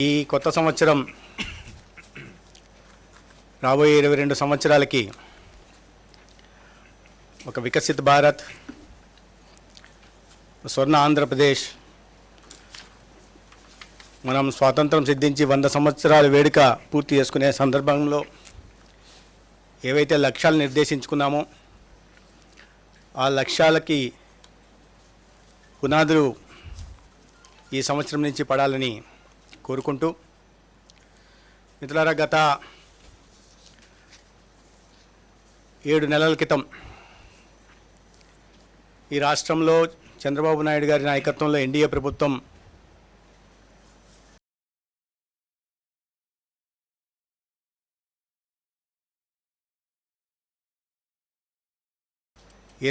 ఈ కొత్త సంవత్సరం రాబోయే 22 సంవత్సరాలకి ఒక వికసిత భారత్, స్వర్ణ ఆంధ్రప్రదేశ్, మనం స్వాతంత్రం సిద్ధించి 100 సంవత్సరాల వేడుక పూర్తి చేసుకునే సందర్భంలో ఏవైతే లక్ష్యాలు నిర్దేశించుకున్నామో ఆ లక్ష్యాలకి పునాదులు ఈ సంవత్సరం నుంచి పడాలని కోరుకుంటూ, మిత్రులారా, గత 7 నెలల క్రితం ఈ రాష్ట్రంలో చంద్రబాబు నాయుడు గారి నాయకత్వంలో ఎన్డీఏ ప్రభుత్వం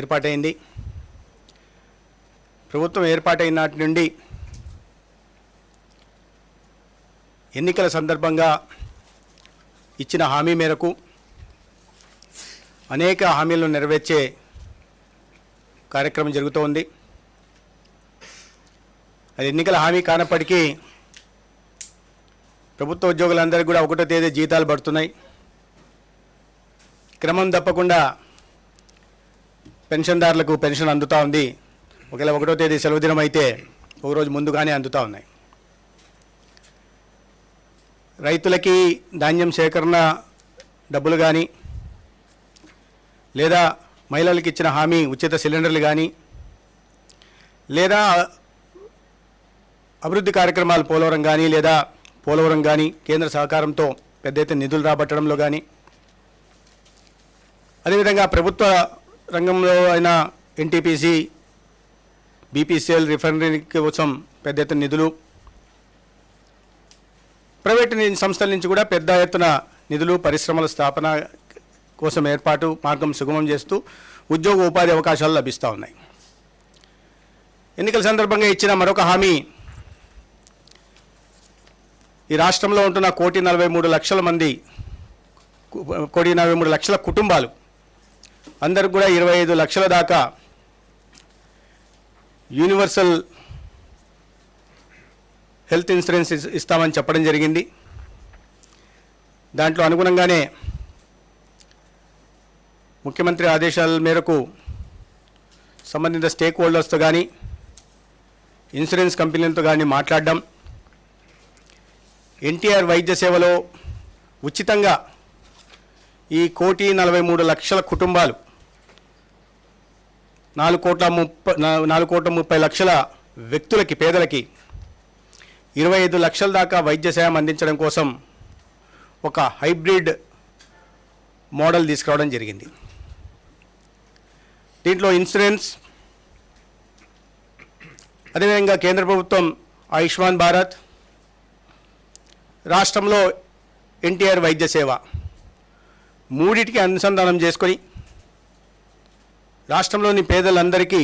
ఏర్పాటైంది. ప్రభుత్వం ఏర్పాటైన నాటి నుండి ఎన్నికల సందర్భంగా ఇచ్చిన హామీ మేరకు అనేక హామీలను నెరవేర్చే కార్యక్రమం జరుగుతోంది. అది ఎన్నికల హామీ కానప్పటికీ ప్రభుత్వ ఉద్యోగులందరికీ కూడా 1వ తేదీ జీతాలు పడుతున్నాయి. క్రమం తప్పకుండా పెన్షన్దారులకు పెన్షన్ అందుతూ ఉంది. ఒకవేళ 1వ తేదీ సెలవు దినం అయితే ఒక రోజు ముందుగానే అందుతూ ఉన్నాయి. రైతులకి ధాన్యం సేకరణ డబ్బులు కానీ, లేదా మహిళలకు ఇచ్చిన హామీ ఉచిత సిలిండర్లు కానీ, లేదా అభివృద్ధి కార్యక్రమాలు పోలవరం కానీ, లేదా పోలవరం కానీ కేంద్ర సహకారంతో పెద్ద ఎత్తున నిధులు రాబట్టడంలో కానీ, అదేవిధంగా ప్రభుత్వ రంగంలో అయిన ఎన్టీపీసీ, బీపీసీఎల్ రిఫైనరీ కోసం పెద్ద ఎత్తున నిధులు, ప్రైవేటు సంస్థల నుంచి కూడా పెద్ద ఎత్తున నిధులు, పరిశ్రమల స్థాపన కోసం ఏర్పాటు మార్గం సుగమం చేస్తూ ఉద్యోగ ఉపాధి అవకాశాలు లభిస్తూ ఉన్నాయి. ఎన్నికల సందర్భంగా ఇచ్చిన మరొక హామీ, ఈ రాష్ట్రంలో ఉంటున్న 1,43,00,000 మంది, 1,43,00,000 కుటుంబాలు అందరికి కూడా 25 లక్షల దాకా యూనివర్సల్ హెల్త్ ఇన్సూరెన్స్ ఇస్తామని చెప్పడం జరిగింది. దాంట్లో అనుగుణంగానే ముఖ్యమంత్రి ఆదేశాల మేరకు సంబంధిత స్టేక్ హోల్డర్స్తో కానీ, ఇన్సూరెన్స్ కంపెనీలతో కానీ మాట్లాడడం, ఎన్టీఆర్ వైద్య సేవలో ఉచితంగా ఈ 1,43,00,000 కుటుంబాలు 4,30,00,000 వ్యక్తులకి, పేదలకి 25 లక్షల దాకా వైద్య సేవ అందించడం కోసం ఒక హైబ్రిడ్ మోడల్ తీసుకురావడం జరిగింది. దీంట్లో ఇన్సూరెన్స్, అదేవిధంగా కేంద్ర ప్రభుత్వం ఆయుష్మాన్ భారత్, రాష్ట్రంలో ఎన్టీఆర్ వైద్య సేవ మూడింటికి అనుసంధానం చేసుకొని రాష్ట్రంలోని పేదలందరికీ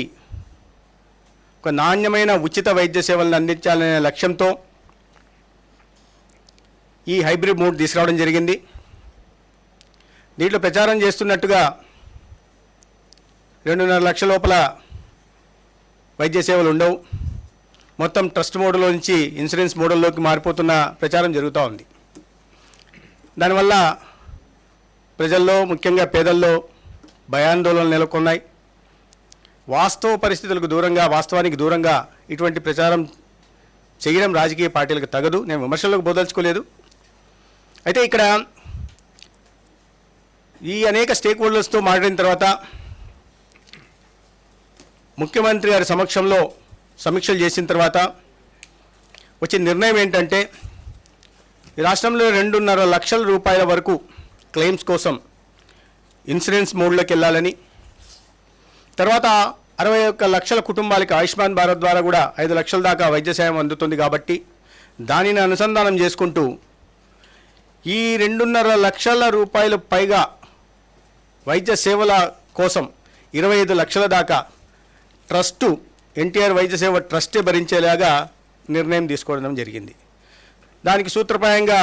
ఒక నాణ్యమైన ఉచిత వైద్య సేవలను అందించాలనే లక్ష్యంతో ఈ హైబ్రిడ్ మోడ్ తీసుకురావడం జరిగింది. దీంట్లో ప్రచారం చేస్తున్నట్టుగా 2.5 లక్షల లోపల వైద్య సేవలు ఉండవు, మొత్తం ట్రస్ట్ మోడల్లో నుంచి ఇన్సూరెన్స్ మోడల్లోకి మారిపోతున్న ప్రచారం జరుగుతూ ఉంది. దానివల్ల ప్రజల్లో, ముఖ్యంగా పేదల్లో భయాందోళనలు నెలకొన్నాయి. వాస్తవ పరిస్థితులకు దూరంగా, వాస్తవానికి దూరంగా ఇటువంటి ప్రచారం చేయడం రాజకీయ పార్టీలకు తగదు. నేను విమర్శలకు బోదలుచుకోలేదు. అయితే ఇక్కడ ఈ అనేక స్టేక్ హోల్డర్స్తో మాట్లాడిన తర్వాత ముఖ్యమంత్రి గారి సమక్షంలో సమీక్షలు చేసిన తర్వాత వచ్చిన నిర్ణయం ఏంటంటే, ఈ రాష్ట్రంలో 2.5 లక్షల రూపాయల వరకు క్లెయిమ్స్ కోసం ఇన్సూరెన్స్ మోడ్లోకి వెళ్ళాలని, తర్వాత 61 లక్షల కుటుంబాలకి ఆయుష్మాన్ భారత్ ద్వారా కూడా 5 లక్షల దాకా వైద్య సాయం అందుతుంది. కాబట్టి దానిని అనుసంధానం చేసుకుంటూ ఈ 2.5 లక్షల రూపాయలు పైగా వైద్య సేవల కోసం 25 లక్షల దాకా ట్రస్టు, ఎన్టీఆర్ వైద్య సేవ ట్రస్టే భరించేలాగా నిర్ణయం తీసుకోవడం జరిగింది. దానికి సూత్రప్రాయంగా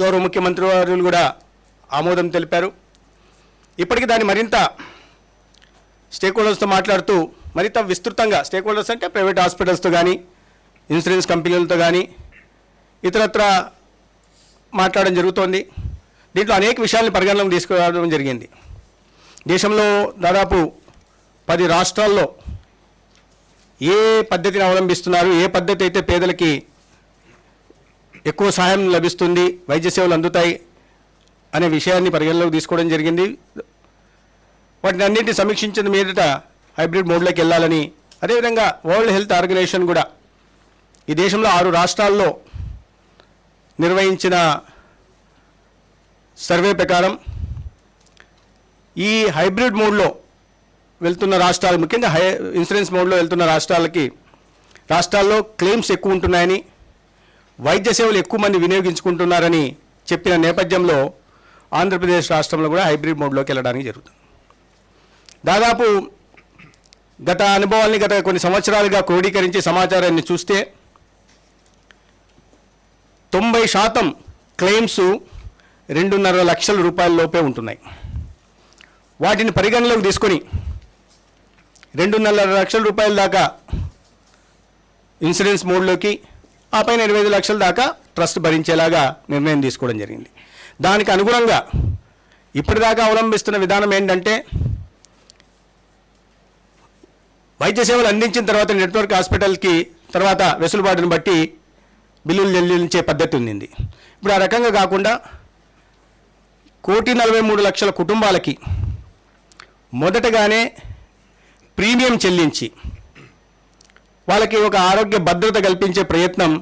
గౌరవ ముఖ్యమంత్రి వారు కూడా ఆమోదం తెలిపారు. ఇప్పటికీ దాన్ని మరింత స్టేక్ హోల్డర్స్తో మాట్లాడుతూ మరింత విస్తృతంగా, స్టేక్ హోల్డర్స్ అంటే ప్రైవేట్ హాస్పిటల్స్తో కానీ, ఇన్సూరెన్స్ కంపెనీలతో కానీ, ఇతరత్ర మాట్లాడడం జరుగుతోంది. దీంట్లో అనేక విషయాలను పరిగణలోకి తీసుకురావడం జరిగింది. దేశంలో దాదాపు 10 రాష్ట్రాల్లో ఏ పద్ధతిని అవలంబిస్తున్నారు, ఏ పద్ధతి అయితే పేదలకి ఎక్కువ సహాయం లభిస్తుంది, వైద్య సేవలు అందుతాయి అనే విషయాన్ని పరిగణలోకి తీసుకోవడం జరిగింది. వాటిని అన్నింటినీ సమీక్షించిన మీదట హైబ్రిడ్ మోడ్లోకి వెళ్ళాలని, అదేవిధంగా వరల్డ్ హెల్త్ ఆర్గనైజేషన్ కూడా ఈ దేశంలో 6 రాష్ట్రాల్లో నిర్వహించిన సర్వే ప్రకారం ఈ హైబ్రిడ్ మోడ్లో వెళ్తున్న రాష్ట్రాలు, ముఖ్యంగా ఇన్సూరెన్స్ మోడ్లో వెళ్తున్న రాష్ట్రాల్లో క్లెయిమ్స్ ఎక్కువ ఉంటున్నాయని, వైద్య సేవలు ఎక్కువ మంది వినియోగించుకుంటున్నారని చెప్పిన నేపథ్యంలో ఆంధ్రప్రదేశ్ రాష్ట్రంలో కూడా హైబ్రిడ్ మోడ్లోకి వెళ్ళడానికి జరుగుతుంది. దాదాపు గత అనుభవాల్ని గత కొన్ని సంవత్సరాలుగా క్రోడీకరించి సమాచారాన్ని చూస్తే 90% క్లెయిమ్స్ 2.5 లక్షల రూపాయల లోపే ఉంటున్నాయి. వాటిని పరిగణలోకి తీసుకొని 2.5 లక్షల రూపాయల దాకా ఇన్సూరెన్స్ మోడ్లోకి, ఆ పైన 25 లక్షల దాకా ట్రస్ట్ భరించేలాగా నిర్ణయం తీసుకోవడం జరిగింది. దానికి అనుగుణంగా ఇప్పటిదాకా అవలంబిస్తున్న విధానం ఏంటంటే, వైద్య సేవలు అందించిన తర్వాత నెట్వర్క్ హాస్పిటల్కి తర్వాత వెసులుబాటును బట్టి బిల్లులు చెల్లించే పద్ధతి ఉంది. ఇప్పుడు ఆ రకంగా కాకుండా 1,43,00,000 కుటుంబాలకి మొదటగానే ప్రీమియం చెల్లించి వాళ్ళకి ఒక ఆరోగ్య భద్రత కల్పించే ప్రయత్నం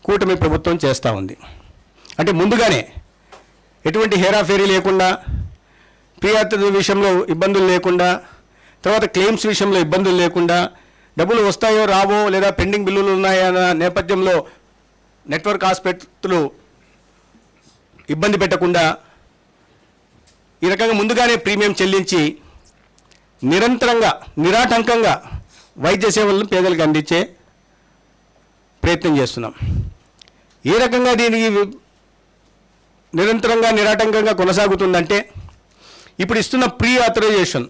కూటమి ప్రభుత్వం చేస్తూ ఉంది. అంటే ముందుగానే ఎటువంటి హేరాఫేరీ లేకుండా, ప్రియాత్ర విషయంలో ఇబ్బందులు లేకుండా, తర్వాత క్లెయిమ్స్ విషయంలో ఇబ్బందులు లేకుండా, డబ్బులు వస్తాయో రావో లేదా పెండింగ్ బిల్లులు ఉన్నాయన్న నేపథ్యంలో నెట్వర్క్ హాస్పిటల్ ఇబ్బంది పెట్టకుండా ఈ రకంగా ముందుగానే ప్రీమియం చెల్లించి నిరంతరంగా నిరాటంకంగా వైద్య సేవలను పేదలకు అందించే ప్రయత్నం చేస్తున్నాం. ఏ రకంగా దీనికి నిరంతరంగా నిరాటంకంగా కొనసాగుతుందంటే, ఇప్పుడు ఇస్తున్న ప్రీ ఆథరైజేషన్,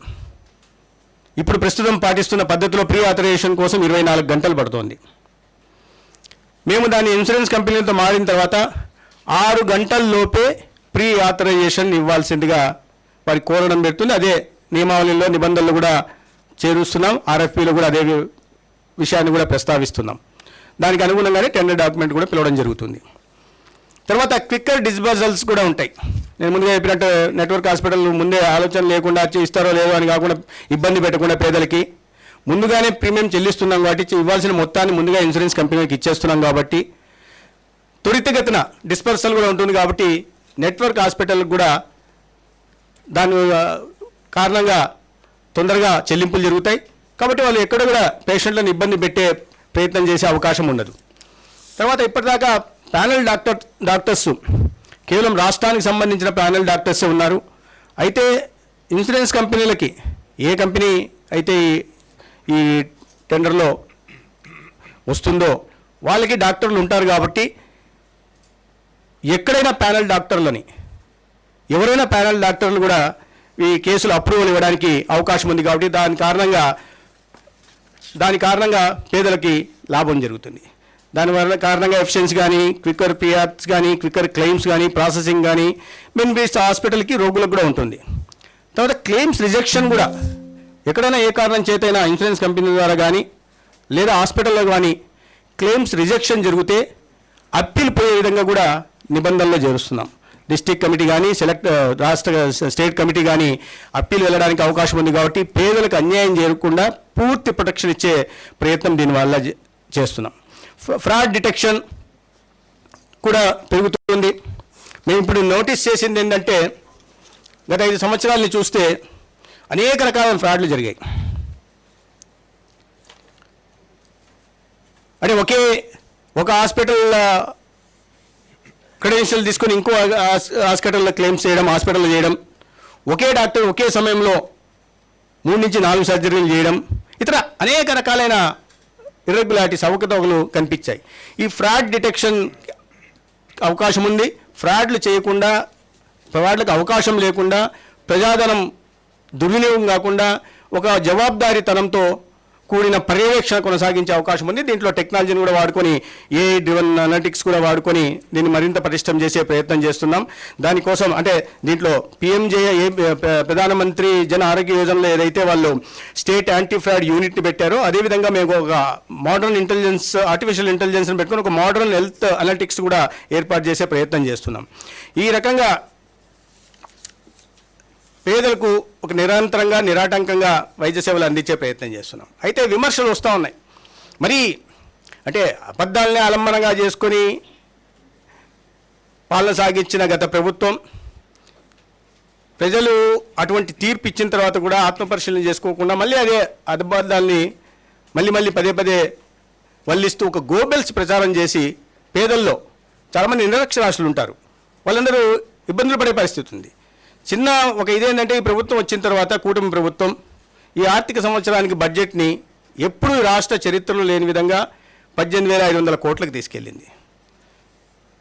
ఇప్పుడు ప్రస్తుతం పాటిస్తున్న పద్ధతిలో ప్రీ ఆథరైజేషన్ కోసం 24 గంటలు పడుతోంది. మేము దాన్ని ఇన్సూరెన్స్ కంపెనీలతో మారిన తర్వాత 6 గంటల్లోపే ప్రీ ఆథరైజేషన్ ఇవ్వాల్సిందిగా వారికి కోరడం పెడుతుంది. అదే నియమావళిలో నిబంధనలు కూడా చేరుస్తున్నాం. RFPలో కూడా అదే విషయాన్ని కూడా ప్రస్తావిస్తున్నాం. దానికి అనుగుణంగానే టెండర్ డాక్యుమెంట్ కూడా పిలవడం జరుగుతుంది. తర్వాత క్విక్కర్ డిస్బర్సల్స్ కూడా ఉంటాయి. నేను ముందుగా చెప్పినట్టు నెట్వర్క్ హాస్పిటల్ ముందే ఆలోచన లేకుండా ఇస్తారో లేదో అని కాకుండా ఇబ్బంది పెట్టకుండా పేదలకి ముందుగానే ప్రీమియం చెల్లిస్తున్నాం కాబట్టి ఇవ్వాల్సిన మొత్తాన్ని ముందుగా ఇన్సూరెన్స్ కంపెనీకి ఇచ్చేస్తున్నాం కాబట్టి త్వరితగతిన డిస్పర్సల్ కూడా ఉంటుంది. కాబట్టి నెట్వర్క్ హాస్పిటల్కి కూడా దాని కారణంగా తొందరగా చెల్లింపులు జరుగుతాయి. కాబట్టి వాళ్ళు ఎక్కడ కూడా పేషెంట్లను ఇబ్బంది పెట్టే ప్రయత్నం చేసే అవకాశం ఉండదు. తర్వాత ఇప్పటిదాకా ప్యానెల్ డాక్టర్స్ కేవలం రాష్ట్రానికి సంబంధించిన ప్యానెల్ డాక్టర్సే ఉన్నారు. అయితే ఇన్సూరెన్స్ కంపెనీలకి ఏ కంపెనీ అయితే ఈ టెండర్లో వస్తుందో వాళ్ళకి డాక్టర్లు ఉంటారు. కాబట్టి ఎక్కడైనా ప్యానెల్ డాక్టర్లని ఎవరైనా ప్యానెల్ డాక్టర్లు కూడా ఈ కేసులు అప్రూవల్ ఇవ్వడానికి అవకాశం ఉంది. కాబట్టి దాని కారణంగా పేదలకి లాభం జరుగుతుంది. దానివల్ల కారణంగా ఎఫిషియన్సీ కానీ, క్విక్కర్ పిఆర్స్ కానీ, క్విక్కర్ క్లెయిమ్స్ కానీ, ప్రాసెసింగ్ కానీ మెయిన్ బేస్డ్ హాస్పిటల్కి రోగులకు కూడా ఉంటుంది. తర్వాత క్లెయిమ్స్ రిజెక్షన్ కూడా ఎక్కడైనా ఏ కారణం చేతైనా ఇన్సూరెన్స్ కంపెనీ ద్వారా కానీ లేదా హాస్పిటల్లో కానీ క్లెయిమ్స్ రిజెక్షన్ జరిగితే అప్పీల్ పోయే విధంగా కూడా నిబంధనలు చేరుస్తున్నాం. డిస్ట్రిక్ట్ కమిటీ కానీ స్టేట్ కమిటీ కానీ అప్పీల్ వెళ్ళడానికి అవకాశం ఉంది. కాబట్టి పేదలకు అన్యాయం చేయకుండా పూర్తి ప్రొటెక్షన్ ఇచ్చే ప్రయత్నం దీనివల్ల చేస్తున్నాం. ఫ్రాడ్ డిటెక్షన్ కూడా పెరుగుతుంది. మేము ఇప్పుడు నోటీస్ చేసింది ఏంటంటే, గత 5 సంవత్సరాలని చూస్తే అనేక రకాల ఫ్రాడ్లు జరిగాయి. అంటే ఒక హాస్పిటల్ క్రెడెన్షియల్ తీసుకొని ఇంకో హాస్పిటల్లో క్లెయిమ్స్ చేయడం, హాస్పిటల్లో చేయడం, ఒకే డాక్టర్ ఒకే సమయంలో 3 నుంచి 4 సర్జరీలు చేయడం, ఇతర అనేక రకాలైన ఇర్రెగ్యులారిటీస్ అవకతవకలు కనిపించాయి. ఈ ఫ్రాడ్ డిటెక్షన్ అవకాశం ఉంది. ఫ్రాడ్లు చేయకుండా, ఫ్రాడ్లకు అవకాశం లేకుండా, ప్రజాధనం దుర్వినియోగం కాకుండా ఒక జవాబుదారీతనంతో కూడిన పర్యవేక్షణ కొనసాగించే అవకాశం ఉంది. దీంట్లో టెక్నాలజీని కూడా వాడుకొని ఏఐ డ్రివన్ అనలిటిక్స్ కూడా వాడుకొని దీన్ని మరింత పటిష్టం చేసే ప్రయత్నం చేస్తున్నాం. దానికోసం అంటే దీంట్లో పిఎంజేఏ ప్రధానమంత్రి జన ఆరోగ్య యోజనలో ఏదైతే వాళ్ళు స్టేట్ యాంటీ ఫ్రాడ్ యూనిట్ని పెట్టారో అదేవిధంగా మేము ఒక మోడర్న్ ఇంటెలిజెన్స్ ఆర్టిఫిషియల్ ఇంటెలిజెన్స్ని పెట్టుకుని ఒక మోడర్న్ హెల్త్ అనలిటిక్స్ కూడా ఏర్పాటు చేసే ప్రయత్నం చేస్తున్నాం. ఈ రకంగా పేదలకు ఒక నిరంతరంగా నిరాటంకంగా వైద్య సేవలు అందించే ప్రయత్నం చేస్తున్నాం. అయితే విమర్శలు వస్తూ ఉన్నాయి. మరి అంటే అబద్ధాలనే ఆలంబనగా చేసుకొని పాలన సాగించిన గత ప్రభుత్వం ప్రజలు అటువంటి తీర్పు ఇచ్చిన తర్వాత కూడా ఆత్మపరిశీలన చేసుకోకుండా మళ్ళీ అదే అబద్ధాలని మళ్ళీ పదే వల్లిస్తూ ఒక గోబెల్స్ ప్రచారం చేసి పేదల్లో చాలామంది నిరక్షరాస్యులు ఉంటారు, వాళ్ళందరూ ఇబ్బందులు పడే పరిస్థితి ఉంది. చిన్న ఒక ఇదేంటంటే ఈ ప్రభుత్వం వచ్చిన తర్వాత కూటమి ప్రభుత్వం ఈ ఆర్థిక సంవత్సరానికి బడ్జెట్ని ఎప్పుడూ రాష్ట్ర చరిత్రలో లేని విధంగా 18,500 కోట్లకు తీసుకెళ్ళింది.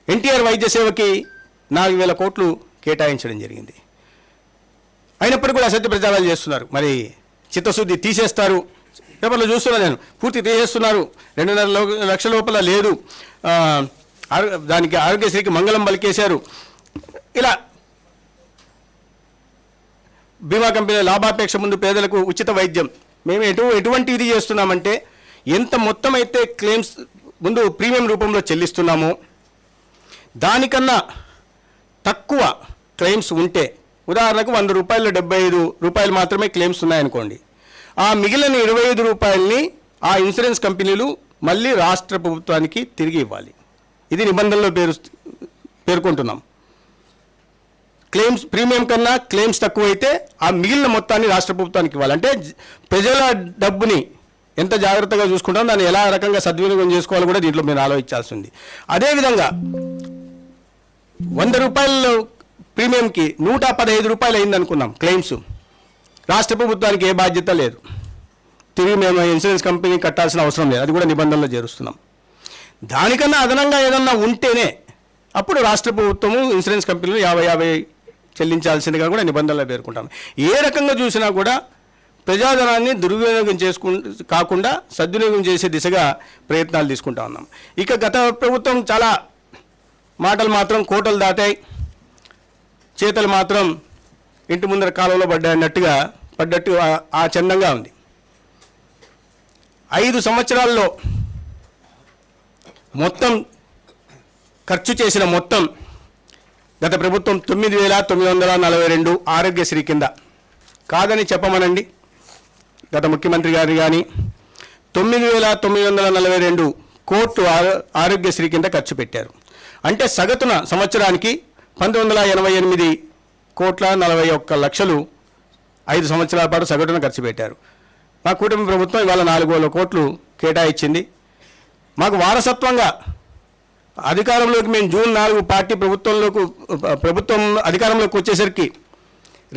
ఎన్టీఆర్ వైద్య సేవకి 4,000 కోట్లు కేటాయించడం జరిగింది. అయినప్పటికీ కూడా అసత్య ప్రచారాలు చేస్తున్నారు. మరి చిత్తశుద్ధి తీసేస్తారు, పేపర్లో చూస్తున్నాను నేను, పూర్తి తీసేస్తున్నారు, 2.5 లక్షల లోపల లేదు, దానికి ఆరోగ్యశ్రీకి మంగళం పలికేశారు. ఇలా బీమా కంపెనీ లాభాపేక్ష ముందు పేదలకు ఉచిత వైద్యం మేము ఎటువంటి ఇది చేస్తున్నామంటే ఎంత మొత్తం అయితే క్లెయిమ్స్ ముందు ప్రీమియం రూపంలో చెల్లిస్తున్నామో దానికన్నా తక్కువ క్లెయిమ్స్ ఉంటే ఉదాహరణకు 100 రూపాయలు 75 రూపాయలు మాత్రమే క్లెయిమ్స్ ఉన్నాయనుకోండి, ఆ మిగిలిన 25 రూపాయలని ఆ ఇన్సూరెన్స్ కంపెనీలు మళ్ళీ రాష్ట్ర ప్రభుత్వానికి తిరిగి ఇవ్వాలి. ఇది నిబంధనలో పేర్కొంటున్నాం. క్లెయిమ్స్ ప్రీమియం కన్నా క్లెయిమ్స్ తక్కువైతే ఆ మిగిలిన మొత్తాన్ని రాష్ట్ర ప్రభుత్వానికి ఇవ్వాలి. అంటే ప్రజల డబ్బుని ఎంత జాగ్రత్తగా చూసుకుంటాం, దాన్ని ఎలా రకంగా సద్వినియోగం చేసుకోవాలో కూడా దీంట్లో మీరు ఆలోచించాల్సి ఉంది. అదేవిధంగా 100 రూపాయల ప్రీమియంకి 115 రూపాయలు అయింది అనుకుందాం క్లెయిమ్స్, రాష్ట్ర ప్రభుత్వానికి ఏ బాధ్యత లేదు, తిరిగి మేము ఇన్సూరెన్స్ కంపెనీ కట్టాల్సిన అవసరం లేదు, అది కూడా నిబంధనలో చేరుస్తున్నాం. దానికన్నా అదనంగా ఏదన్నా ఉంటేనే అప్పుడు రాష్ట్ర ప్రభుత్వము ఇన్సూరెన్స్ కంపెనీలు 50-50 చెల్లించాల్సిందిగా కూడా నిబంధనలు పేర్కొంటాం. ఏ రకంగా చూసినా కూడా ప్రజాధనాన్ని దుర్వినియోగం కాకుండా సద్వినియోగం చేసే దిశగా ప్రయత్నాలు తీసుకుంటా ఉన్నాం. ఇక గత ప్రభుత్వం చాలా మాటలు మాత్రం కోటలు దాటాయి, చేతలు మాత్రం ఇంటి ముందర కాలంలో పడ్డట్టు ఆ చందంగా ఉంది. 5 సంవత్సరాల్లో మొత్తం ఖర్చు చేసిన మొత్తం గత ప్రభుత్వం 9,942 ఆరోగ్యశ్రీ కింద కాదని చెప్పమనండి. గత ముఖ్యమంత్రి గారు కానీ 9,942 కోట్లు ఆరోగ్యశ్రీ కింద ఖర్చు పెట్టారు. అంటే సగటున సంవత్సరానికి 1,988 కోట్ల 41 లక్షలు 5 సంవత్సరాల పాటు సగటున ఖర్చు పెట్టారు. మా కూటమి ప్రభుత్వం ఇవాళ 4,000 కోట్లు కేటాయించింది. మాకు వారసత్వంగా అధికారంలోకి మేము జూన్ 4 పార్టీ ప్రభుత్వం అధికారంలోకి వచ్చేసరికి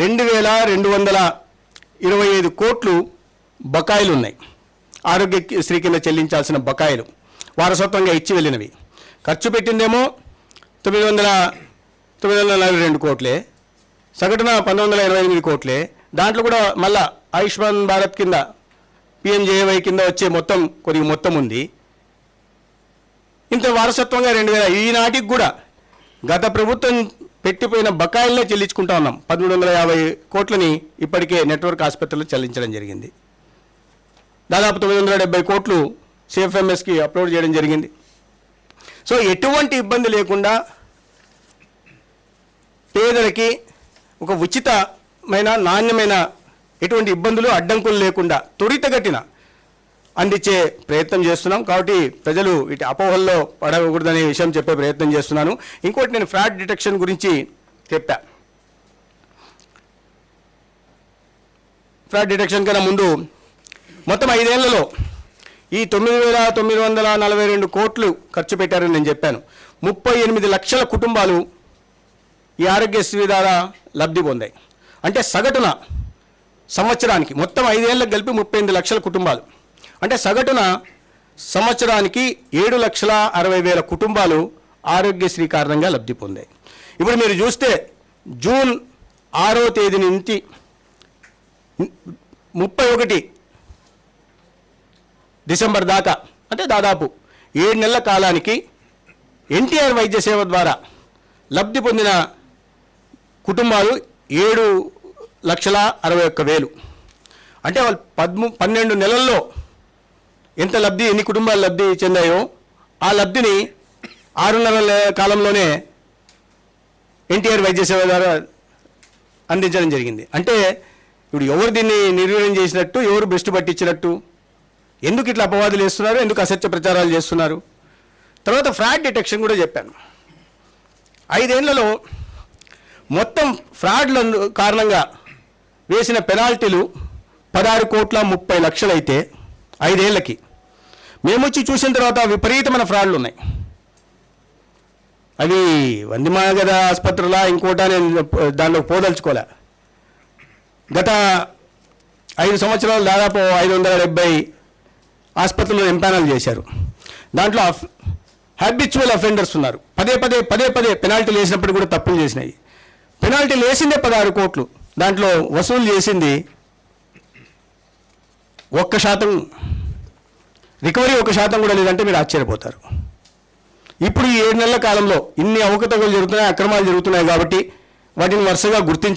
2,225 కోట్లు బకాయిలు ఉన్నాయి. ఆరోగ్యశ్రీ కింద చెల్లించాల్సిన బకాయిలు వారసత్వంగా ఇచ్చి వెళ్ళినవి. ఖర్చు పెట్టిందేమో 942 కోట్లే, సగటున 1,988 కోట్లే. దాంట్లో కూడా మళ్ళా ఆయుష్మాన్ భారత్ కింద పిఎంజేవై కింద వచ్చే కొద్దిగా మొత్తం ఉంది. ఇంత వారసత్వంగా 2,000 ఈనాటికి కూడా గత ప్రభుత్వం పెట్టిపోయిన బకాయిలనే చెల్లించుకుంటా ఉన్నాం. 1,350 కోట్లని ఇప్పటికే నెట్వర్క్ ఆసుపత్రులు చెల్లించడం జరిగింది. దాదాపు 970 కోట్లు సిఎఫ్ఎంఎస్కి అప్లోడ్ చేయడం జరిగింది. సో ఎటువంటి ఇబ్బంది లేకుండా పేదలకి ఒక ఉచితమైన నాణ్యమైన ఎటువంటి ఇబ్బందులు అడ్డంకులు లేకుండా త్వరితగతిన అందించే ప్రయత్నం చేస్తున్నాం. కాబట్టి ప్రజలు ఇటు అపోహల్లో పడకూడదనే విషయం చెప్పే ప్రయత్నం చేస్తున్నాను. ఇంకోటి నేను ఫ్రాడ్ డిటెక్షన్ గురించి చెప్పా. ఫ్రాడ్ డిటెక్షన్ కన్నా ముందు మొత్తం 5 ఏళ్లలో ఈ 9,942 కోట్లు ఖర్చు పెట్టారని నేను చెప్పాను. 38 లక్షల కుటుంబాలు ఈ ఆరోగ్యశ్రీ ద్వారా లబ్ధి పొందాయి. అంటే సగటున సంవత్సరానికి మొత్తం 5 ఏళ్ళకి కలిపి 38 లక్షల కుటుంబాలు, అంటే సగటున సంవత్సరానికి 7,60,000 కుటుంబాలు ఆరోగ్యశ్రీ కారణంగా లబ్ధి పొందాయి. ఇప్పుడు మీరు చూస్తే జూన్ 6వ తేదీ నుంచి 31 డిసెంబర్ దాకా అంటే దాదాపు 7 నెలల కాలానికి ఎన్టీఆర్ వైద్య సేవ ద్వారా లబ్ధి పొందిన కుటుంబాలు 7,61,000. అంటే వాళ్ళు 12 నెలల్లో ఎన్ని కుటుంబాలు లబ్ధి చెందాయో ఆ లబ్ధిని 6.5 నెలల కాలంలోనే ఎన్టీఆర్ వైద్య సేవ ద్వారా అందించడం జరిగింది. అంటే ఇప్పుడు ఎవరు దీన్ని నిర్వీర్యం చేసినట్టు, ఎవరు బెస్ట్ పట్టించినట్టు, ఎందుకు ఇట్లా అపవాదులు వేస్తున్నారు, ఎందుకు అసత్య ప్రచారాలు చేస్తున్నారు? తర్వాత ఫ్రాడ్ డిటెక్షన్ కూడా చెప్పాను. 5 ఏళ్లలో మొత్తం ఫ్రాడ్ల కారణంగా వేసిన పెనాల్టీలు 16,30,00,000 అయితే 5 ఏళ్ళకి. మేము వచ్చి చూసిన తర్వాత విపరీతమైన ఫ్రాడ్లు ఉన్నాయి. అవి వందిమాగద ఆసుపత్రులా ఇంకోటా నేను దానిలో పోదలుచుకోలే. గత 5 సంవత్సరాలు దాదాపు 570 ఆసుపత్రులు ఎంపానల్ చేశారు. దాంట్లో హ్యాబిచువల్ అఫెండర్స్ ఉన్నారు. పదే పదే పెనాల్టీలు వేసినప్పుడు కూడా తప్పులు చేసినాయి. పెనాల్టీలు వేసిందే 16 కోట్లు, దాంట్లో వసూలు చేసింది 1%, రికవరీ 1% కూడా లేదంటే మీరు ఆశ్చర్యపోతారు. ఇప్పుడు ఈ 7 నెలల కాలంలో ఇన్ని అవకతవకలు జరుగుతున్నాయి, అక్రమాలు జరుగుతున్నాయి కాబట్టి వాటిని వరుసగా గుర్తించడం